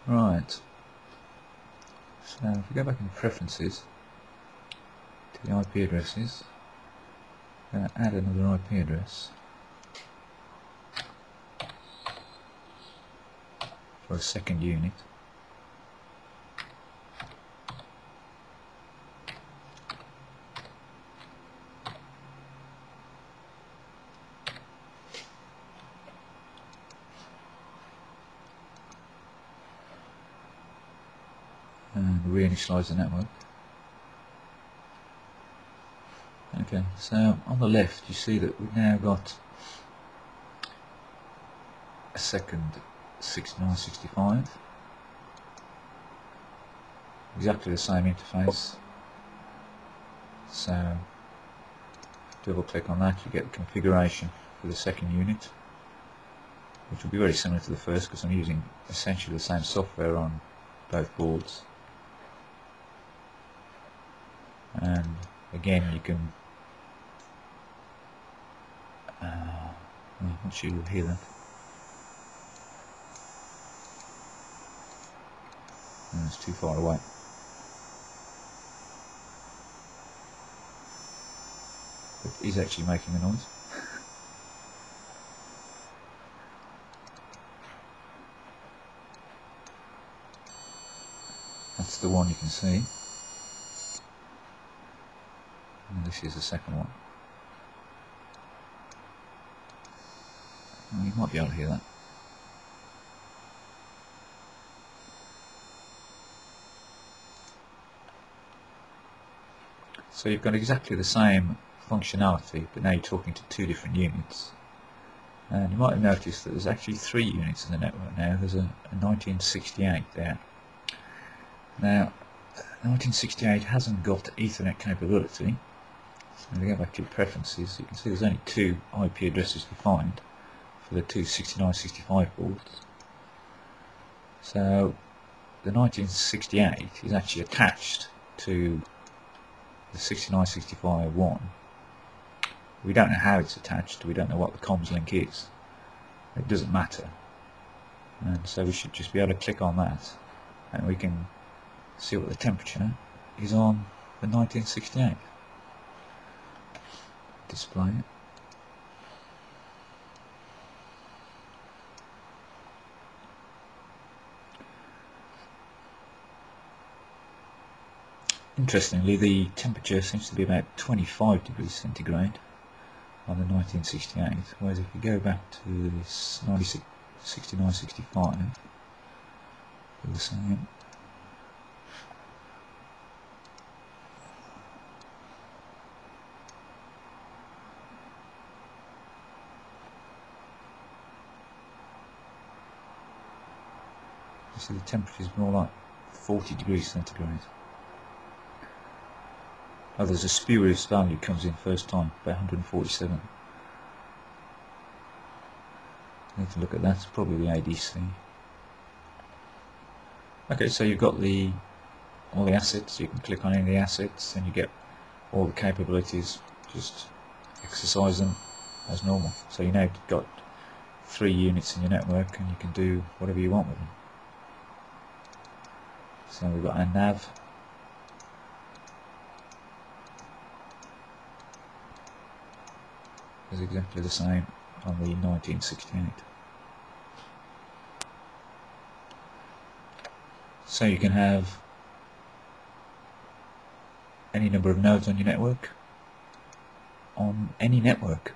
Right, so if we go back into preferences to the IP addresses, I'm going to add another IP address for a second unit. And reinitialize the network. Okay, so on the left you see that we've now got a second 6965, exactly the same interface. So double click on that, you get the configuration for the second unit, which will be very similar to the first because I'm using essentially the same software on both boards. And again you can I'm not sure you'll hear that. No, it's too far away. But he's actually making a noise. That's the one you can see. And this is the second one. Well, you might be able to hear that. So you've got exactly the same functionality, but now you're talking to two different units. And you might have noticed that there's actually 3 units in the network now. There's a 1968 there. Now, 1968 hasn't got Ethernet capability. So if we go back to your preferences, you can see there's only 2 IP addresses defined for the two 6965 boards. So the 1968 is actually attached to the 6965 one. We don't know how it's attached, we don't know what the comms link is. It doesn't matter. And so we should just be able to click on that and we can see what the temperature is on the 1968. Display it. Interestingly, the temperature seems to be about 25 degrees centigrade on the 1968, whereas if you go back to this 6965, do the same. You see the temperature is more like 40 degrees centigrade. Oh, there's a spurious value comes in first time, about 147. Need to look at that, it's probably the ADC. Okay, so you've got all the assets, you can click on any of the assets and you get all the capabilities, just exercise them as normal. So you now have got 3 units in your network and you can do whatever you want with them. So we've got our nav. Is exactly the same on the 1968. So you can have any number of nodes on your network on any network.